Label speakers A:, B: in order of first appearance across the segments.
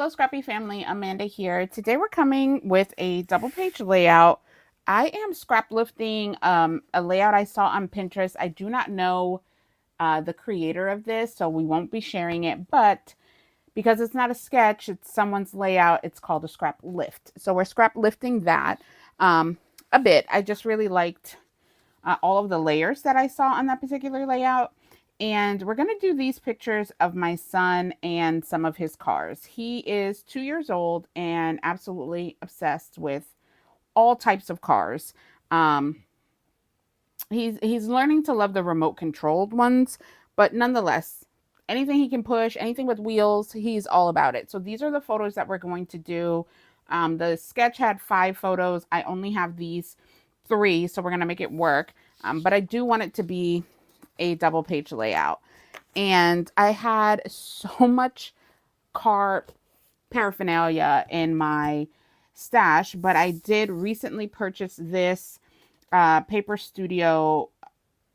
A: Hello, Scrappy family. Amanda here. Today we're coming with a double page layout. I am scrap lifting a layout I saw on Pinterest. I do not know the creator of this, so we won't be sharing it. But because it's not a sketch, it's someone's layout. It's called a scrap lift. So we're scrap lifting that a bit. I just really liked all of the layers that I saw on that particular layout. And we're going to do these pictures of my son and some of his cars. He is 2 years old and absolutely obsessed with all types of cars. Um, he's learning to love the remote controlled ones, but nonetheless, anything he can push, anything with wheels, he's all about it. So these are the photos that we're going to do. The sketch had 5 photos. I only have these 3, so we're going to make it work. But I do want it to be a double page layout. And I had so much car paraphernalia in my stash, but I did recently purchase this Paper Studio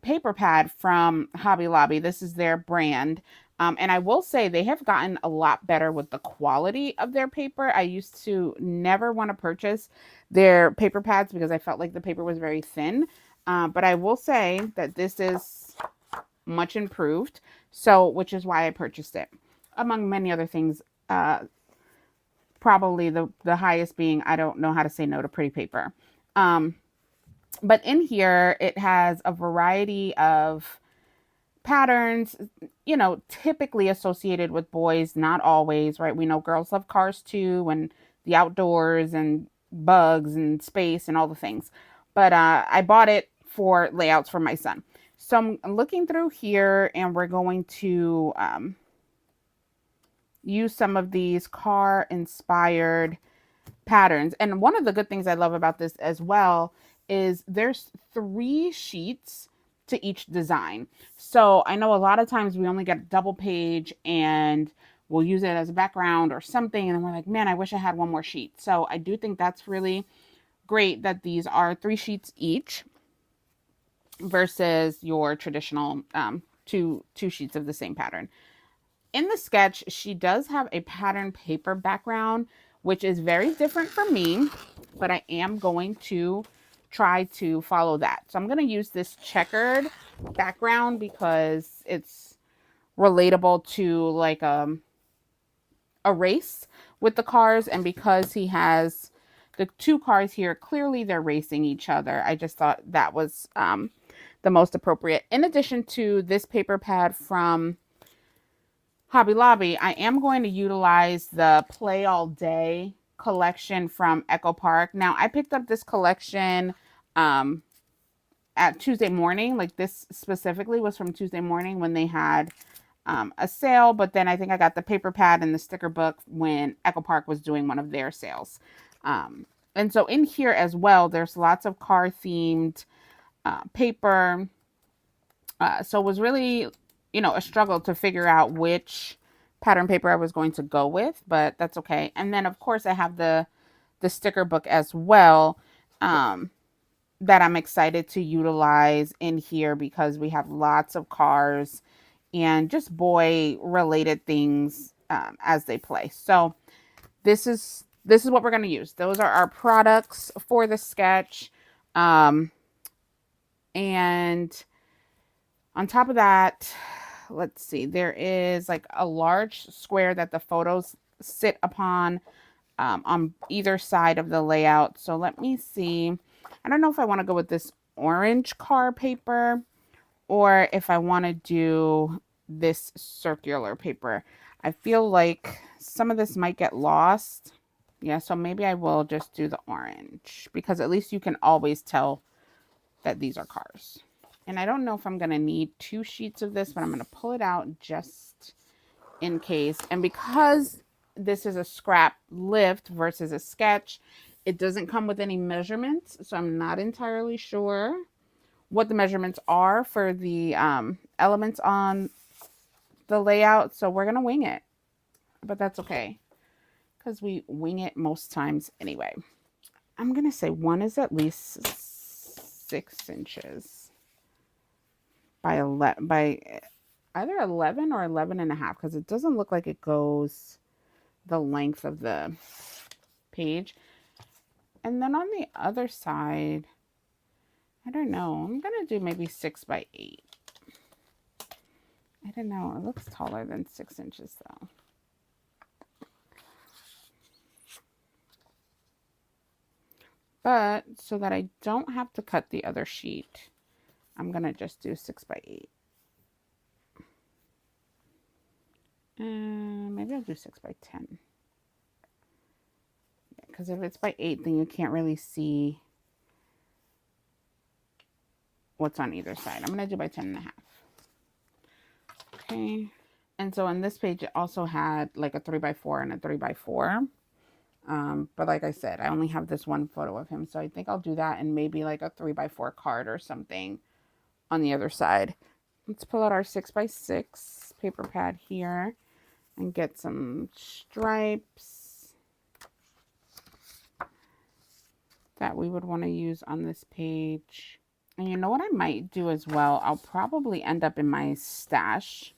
A: paper pad from Hobby Lobby. This is their brand. And I will say they have gotten a lot better with the quality of their paper. I used to never want to purchase their paper pads because I felt like the paper was very thin. But I will say that this is much improved. So, which is why I purchased it, among many other things. Probably the highest being I don't know how to say no to pretty paper. But in here, it has a variety of patterns, typically associated with boys, not always, right? We know girls love cars too, and the outdoors, and bugs, and space, and all the things. But I bought it for layouts for my son. So I'm looking through here, and we're going to use some of these car inspired patterns. And one of the good things I love about this as well is there's 3 sheets to each design. So I know a lot of times we only get a double page and we'll use it as a background or something. And then we're like, man, I wish I had one more sheet. So I do think that's really great that these are 3 sheets each versus your traditional two sheets of the same pattern. In the sketch, she does have a pattern paper background, which is very different from me, but I am going to try to follow that. So I'm going to use this checkered background because it's relatable to like a race with the cars. And because he has the 2 cars here, clearly they're racing each other. I just thought that was the most appropriate. In addition to this paper pad from Hobby Lobby, I am going to utilize the Play All Day collection from Echo Park. Now, I picked up this collection at Tuesday morning. Like this specifically was from Tuesday morning when they had a sale. But then I think I got the paper pad and the sticker book when Echo Park was doing one of their sales. And so in here as well, there's lots of car themed paper. So it was really, a struggle to figure out which pattern paper I was going to go with, but that's okay. And then of course I have the sticker book as well, that I'm excited to utilize in here because we have lots of cars and just boy related things as they play. So this is what we're going to use. Those are our products for the sketch. And on top of that, let's see, there is like a large square that the photos sit upon on either side of the layout. So let me see. I don't know if I want to go with this orange car paper or if I want to do this circular paper. I feel like some of this might get lost. Yeah, so maybe I will just do the orange because at least you can always tell that these are cars. And I don't know if I'm going to need 2 sheets of this, but I'm going to pull it out just in case. And because this is a scrap lift versus a sketch, it doesn't come with any measurements. So I'm not entirely sure what the measurements are for the elements on the layout. So we're going to wing it. But that's okay because we wing it most times anyway. I'm going to say one is at least 6 inches by either 11 or 11 and a half because it doesn't look like it goes the length of the page. And then on the other side, I don't know, I'm going to do maybe 6 by 8. I don't know, it looks taller than 6 inches though. But so that I don't have to cut the other sheet, I'm going to just do 6 by 8. And maybe I'll do 6 by 10. Because if it's by 8, then you can't really see what's on either side. I'm going to do by 10 and a half. Okay. And so on this page, it also had like a 3 by 4 and a 3 by 4. But like I said, I only have this one photo of him. So I think I'll do that and maybe like a 3 by 4 card or something on the other side. Let's pull out our 6 by 6 paper pad here and get some stripes that we would want to use on this page. And you know what I might do as well? I'll probably end up in my stash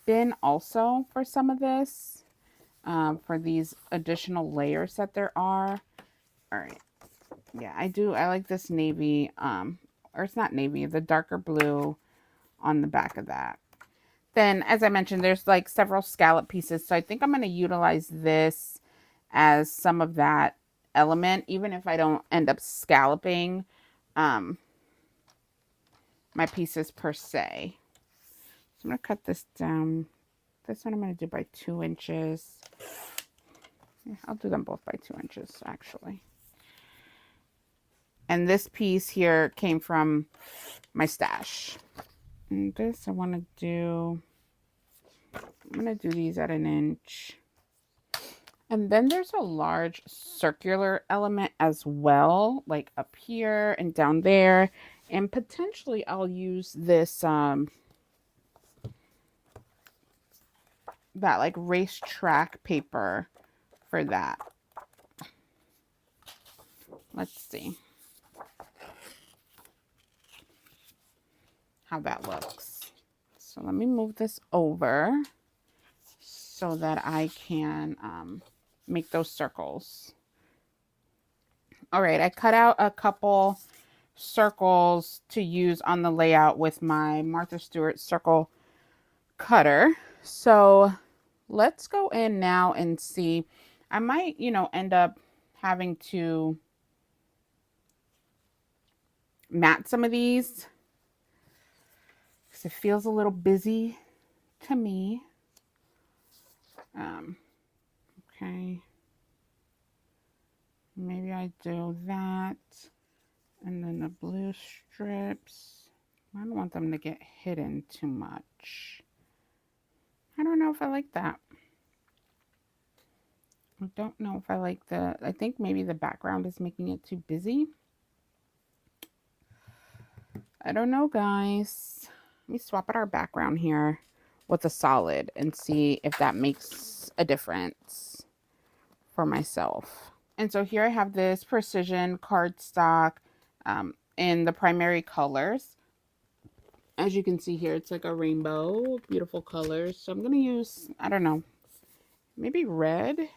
A: bin also for some of this, for these additional layers that there are. All right. Yeah, I like this navy, or it's not navy, the darker blue on the back of that. Then, as I mentioned, there's like several scallop pieces. So I think I'm going to utilize this as some of that element, even if I don't end up scalloping my pieces per se. So I'm going to cut this down. This one I'm going to do by 2 inches. Yeah, I'll do them both by 2 inches, actually. And this piece here came from my stash. And this I want to do, I'm going to do these at 1 inch. And then there's a large circular element as well, like up here and down there. And potentially I'll use this, that like racetrack paper for that. Let's see how that looks. So let me move this over so that I can make those circles. All right, I cut out a couple circles to use on the layout with my Martha Stewart circle cutter. So let's go in now and see. I might, end up having to mat some of these because it feels a little busy to me. Okay. Maybe I do that. And then the blue strips. I don't want them to get hidden too much. I don't know if I like that. I don't know if I like I think maybe the background is making it too busy. I don't know, guys. Let me swap out our background here with a solid and see if that makes a difference for myself. And so here I have this precision cardstock in the primary colors. As you can see here, it's like a rainbow, beautiful colors. So I'm going to use, I don't know, maybe red. If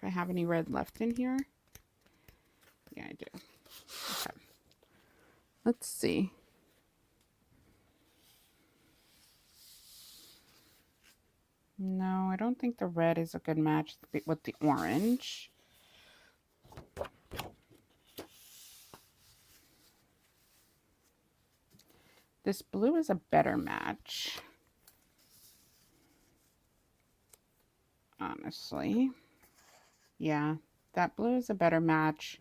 A: I have any red left in here. Yeah, I do. Okay. Let's see. No, I don't think the red is a good match with the orange. This blue is a better match, honestly. Yeah, that blue is a better match.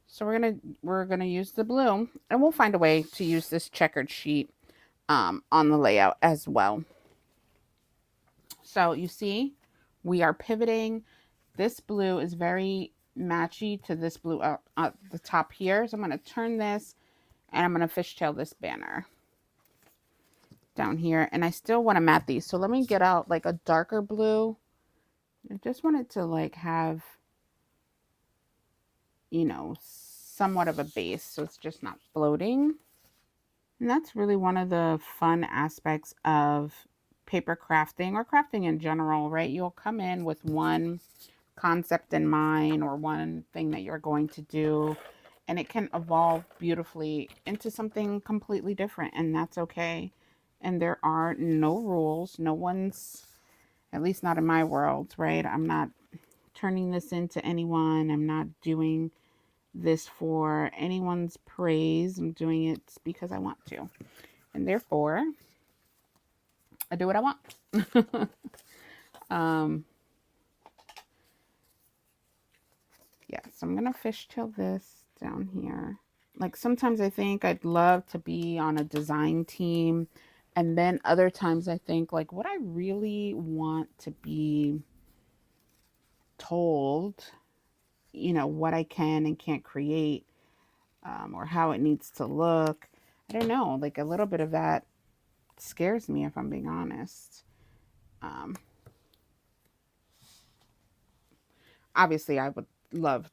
A: So we're gonna use the blue, and we'll find a way to use this checkered sheet on the layout as well. So you see, we are pivoting. This blue is very matchy to this blue up at the top here. So I'm going to turn this and I'm going to fishtail this banner down here. And I still want to mat these. So let me get out like a darker blue. I just want it to like have, somewhat of a base. So it's just not floating. And that's really one of the fun aspects of paper crafting or crafting in general, right? You'll come in with one concept in mind or one thing that you're going to do, and it can evolve beautifully into something completely different, and that's okay. And there are no rules. No one's, at least not in my world, right? I'm not turning this into anyone. I'm not doing this for anyone's praise. I'm doing it because I want to. And therefore, I do what I want. um, yeah, so I'm going to fishtail this down here. Like sometimes I think I'd love to be on a design team. And then other times I think like, would I really want to be told, you know, what I can and can't create, or how it needs to look? I don't know. Like a little bit of that scares me, if I'm being honest. Um, Obviously, I would love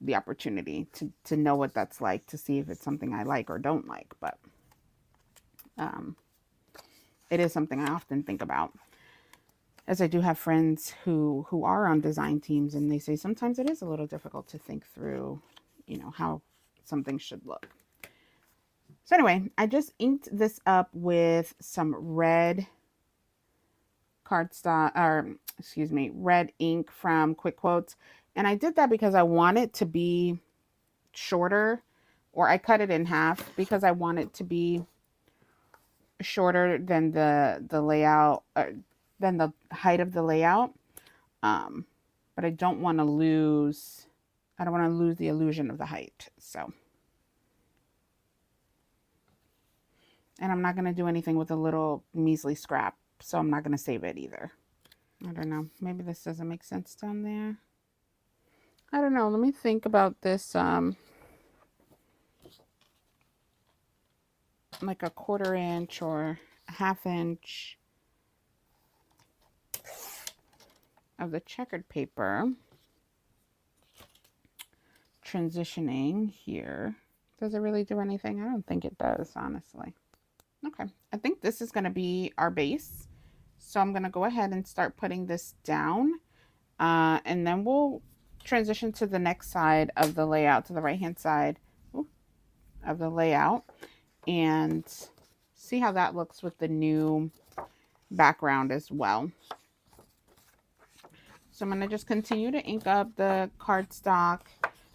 A: the opportunity to know what that's like, to see if it's something I like or don't like. But um, it is something I often think about, as I do have friends who are on design teams, and they say sometimes it is a little difficult to think through, you know, how something should look. So anyway, I just inked this up with some red cardstock, or excuse me, red ink from Quick Quotes. And I did that because I want it to be shorter, or I cut it in half because I want it to be shorter than the layout, than the height of the layout. But I don't want to lose, I don't want to lose the illusion of the height. So, and I'm not going to do anything with a little measly scrap, so I'm not going to save it either. I don't know. Maybe this doesn't make sense down there. I don't know. Let me think about this. Like a 1/4 inch or a 1/2 inch of the checkered paper. Transitioning here. Does it really do anything? I don't think it does, honestly. Okay. I think this is going to be our base. So I'm going to go ahead and start putting this down. And then we'll transition to the next side of the layout, to the right-hand side of the layout, and see how that looks with the new background as well. So I'm going to just continue to ink up the cardstock,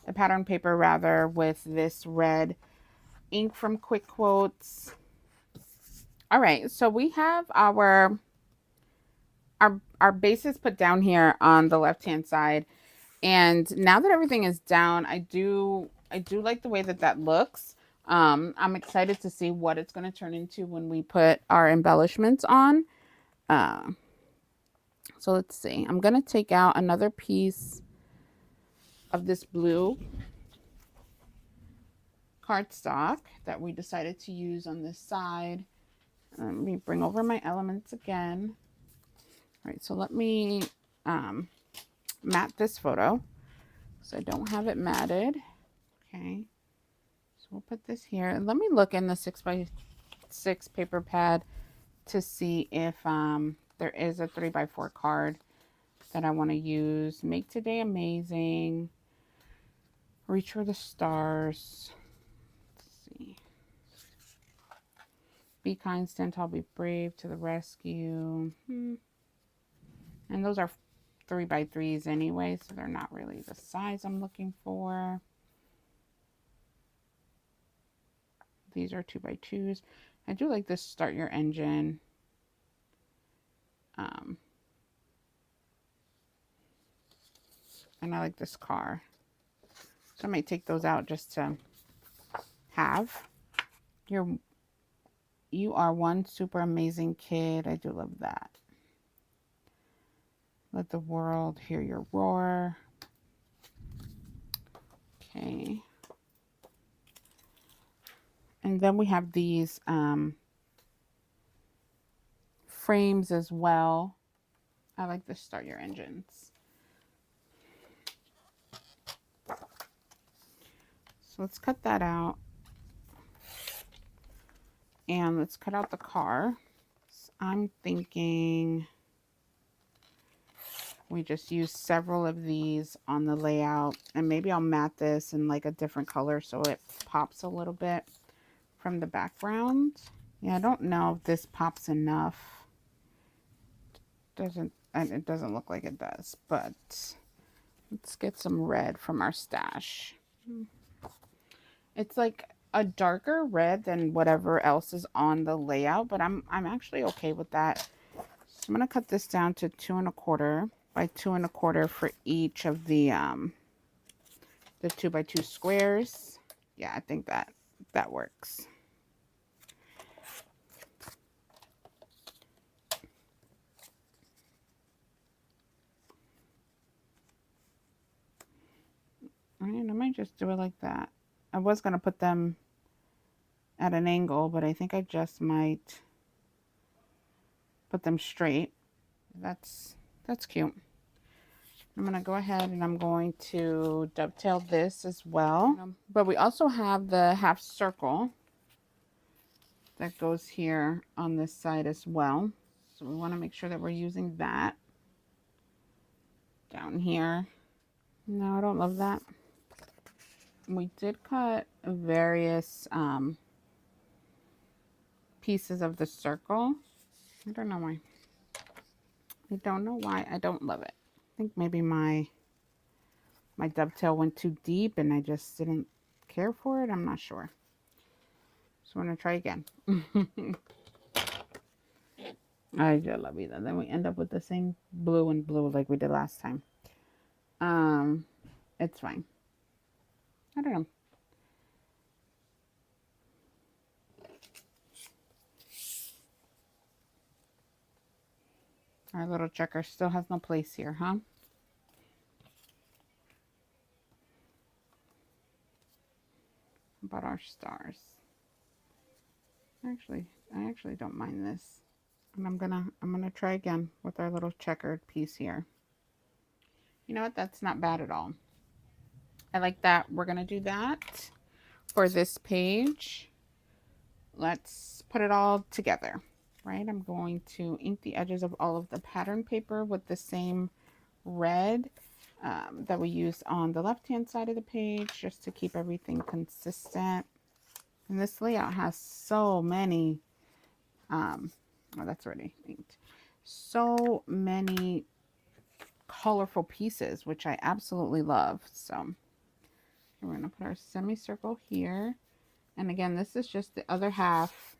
A: the pattern paper rather, with this red ink from Quick Quotes. All right, so we have our bases put down here on the left-hand side. And now that everything is down, I do like the way that that looks. I'm excited to see what it's going to turn into when we put our embellishments on. So let's see. I'm going to take out another piece of this blue cardstock that we decided to use on this side. Let me bring over my elements again. All right, so let me mat this photo, so I don't have it matted. Okay, so we'll put this here. And let me look in the 6x6 paper pad to see if there is a 3x4 card that I want to use. Make today amazing. Reach for the stars. Let's see. Be kind, stand tall, be brave, to the rescue. And those are 3x3s anyway, so they're not really the size I'm looking for. These are 2x2s. I do like this start your engine. And I like this car. So I might take those out just to have. You are one super amazing kid. I do love that. Let the world hear your roar. Okay. And then we have these frames as well. I like the start your engines. So let's cut that out. And let's cut out the car. I'm thinking we just use several of these on the layout, and maybe I'll matte this in like a different color so it pops a little bit from the background. Yeah, I don't know if this pops enough. It doesn't look like it does, but let's get some red from our stash. It's like a darker red than whatever else is on the layout, but I'm actually okay with that. So I'm gonna cut this down to 2 1/4 by 2 1/4 for each of the 2 by 2 squares. Yeah, I think that works. And I might just do it like that. I was gonna put them at an angle, but I think I just might put them straight. That's cute. I'm going to go ahead and I'm going to dovetail this as well. But we also have the half circle that goes here on this side as well. So we want to make sure that we're using that down here. No, I don't love that. We did cut various pieces of the circle. I don't know why. I don't know why I don't love it. I think maybe my dovetail went too deep and I just didn't care for it. I'm not sure. So I'm going to try again. I just love either. Then we end up with the same blue and blue like we did last time. It's fine. I don't know. Our little checker still has no place here, huh? About our stars. I actually don't mind this. And I'm gonna try again with our little checkered piece here. You know what? That's not bad at all. I like that. We're gonna do that for this page. Let's put it all together, right? I'm going to ink the edges of all of the pattern paper with the same red that we used on the left hand side of the page, just to keep everything consistent. And this layout has so many oh, that's already inked. So many colorful pieces, which I absolutely love. So we're going to put our semicircle here, and again, this is just the other half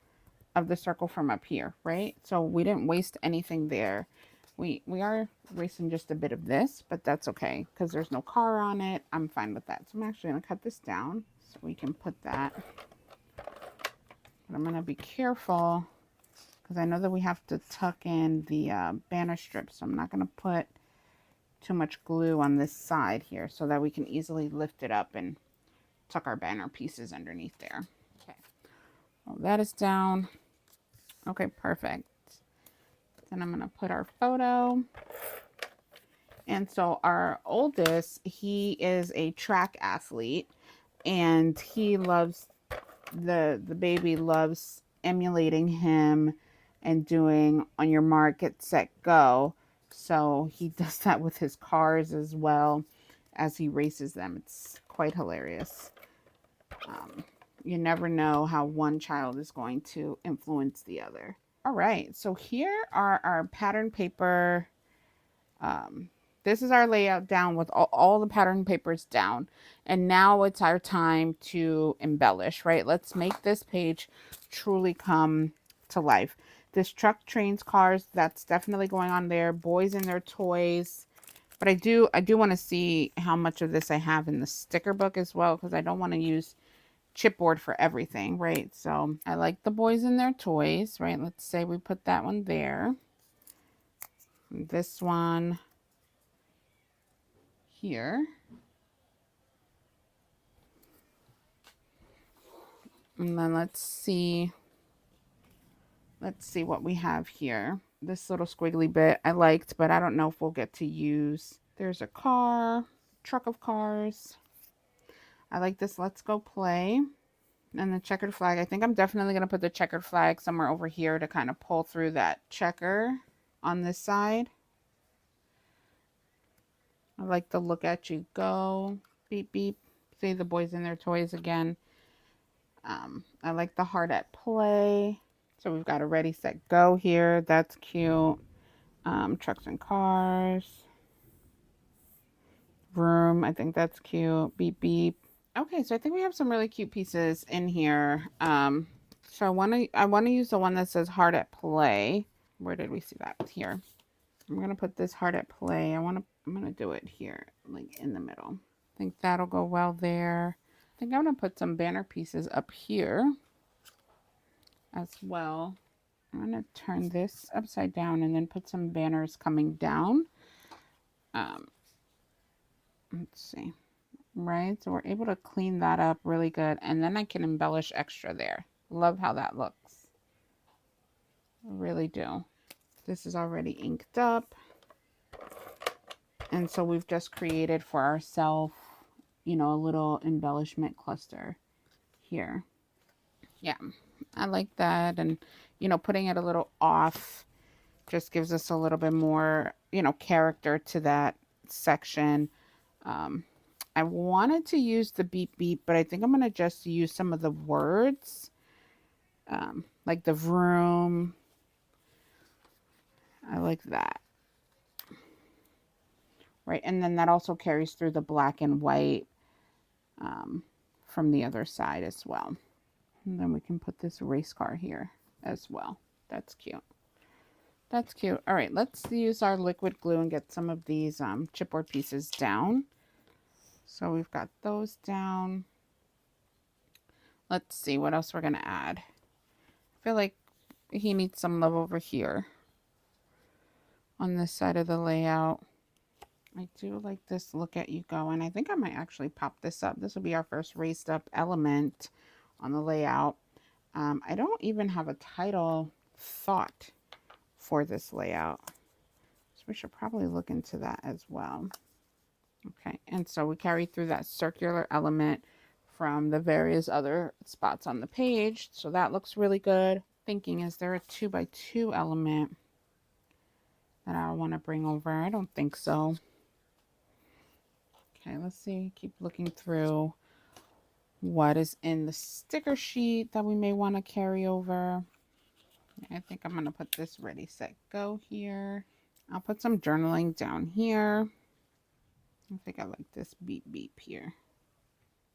A: of the circle from up here, right? So we didn't waste anything there. We are wasting just a bit of this, but that's okay because there's no car on it. I'm fine with that. So I'm actually going to cut this down so we can put that. But I'm going to be careful because I know that we have to tuck in the banner strips. So I'm not going to put too much glue on this side here so that we can easily lift it up and tuck our banner pieces underneath there. Okay, well, that is down. Okay, perfect. Then I'm going to put our photo. And so our oldest, he is a track athlete, and he loves, the baby loves emulating him and doing on your mark, get set, go. So he does that with his cars as well as he races them. It's quite hilarious. You never know how one child is going to influence the other. All right, so here are our pattern paper. This is our layout down with all the pattern papers down. And now it's our time to embellish, right? Let's make this page truly come to life. This truck, trains, cars, that's definitely going on there. Boys and their toys. But I do want to see how much of this I have in the sticker book as well, because I don't want to use chipboard for everything, right? So I like the boys and their toys, right? Let's say we put that one there. This one here. And then let's see what we have here. This little squiggly bit I liked, but I don't know if we'll get to use. There's a car, truck of cars. I like this let's go play. And the checkered flag, I think I'm definitely going to put the checkered flag somewhere over here to kind of pull through that checker on this side. I like the look at you go. Beep, beep. See the boys and their toys again. I like the heart at play. So we've got a ready, set, go here. That's cute. Trucks and cars. Room. I think that's cute. Beep, beep. Okay, so I think we have some really cute pieces in here. So I want to use the one that says heart at play. Where did we see that? Here. I'm gonna put this heart at play. I'm gonna do it here, like in the middle. I think that'll go well there. I think I'm gonna put some banner pieces up here as well. I'm gonna turn this upside down and then put some banners coming down. Let's see. Right, so we're able to clean that up really good, and then I can embellish extra there. Love how that looks. I really do. This is already inked up, and so we've just created for ourselves, you know, a little embellishment cluster here. Yeah, I like that. And you know, putting it a little off just gives us a little bit more, you know, character to that section. I wanted to use the beep beep, but I think I'm going to just use some of the words, like the vroom. I like that. Right, and then that also carries through the black and white from the other side as well. And then we can put this race car here as well. That's cute. That's cute. All right, let's use our liquid glue and get some of these chipboard pieces down. So we've got those down. Let's see what else we're going to add. I feel like he needs some love over here on this side of the layout. I do like this look at you go, and I think I might actually pop this up. This will be our first raised up element on the layout. I don't even have a title thought for this layout, so we should probably look into that as well. Okay, and so we carry through that circular element from the various other spots on the page, so that looks really good. Thinking, is there a 2x2 element that I want to bring over? I don't think so. Okay, let's see. Keep looking through what is in the sticker sheet that we may want to carry over. I think I'm going to put this ready, set, go here. I'll put some journaling down here. I think I like this beep beep here.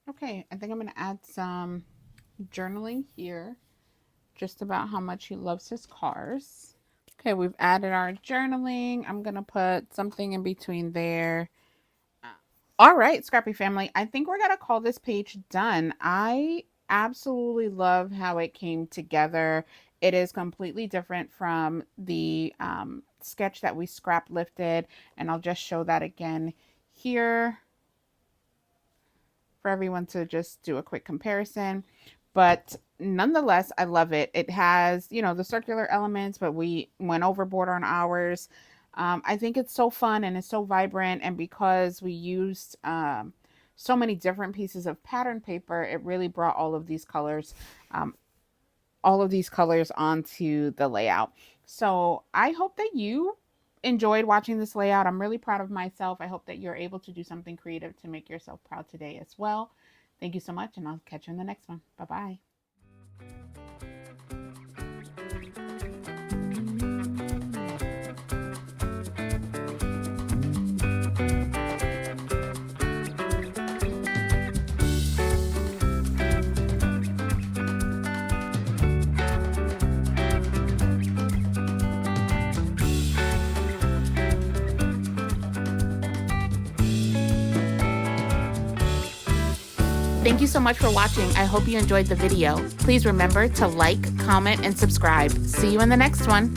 A: Okay, I think I'm going to add some journaling here, just about how much he loves his cars. Okay, we've added our journaling. I'm going to put something in between there. All right, Scrappy family, I think we're going to call this page done. I absolutely love how it came together. It is completely different from the sketch that we scrap lifted, and I'll just show that again here for everyone to just do a quick comparison. But nonetheless, I love it. It has, you know, the circular elements, but we went overboard on ours. I think it's so fun and it's so vibrant, and because we used so many different pieces of pattern paper, it really brought all of these colors onto the layout. So I hope that you enjoyed watching this layout. I'm really proud of myself. I hope that you're able to do something creative to make yourself proud today as well. Thank you so much, and I'll catch you in the next one. Bye-bye. Thank you so much for watching. I hope you enjoyed the video. Please remember to like, comment, and subscribe. See you in the next one.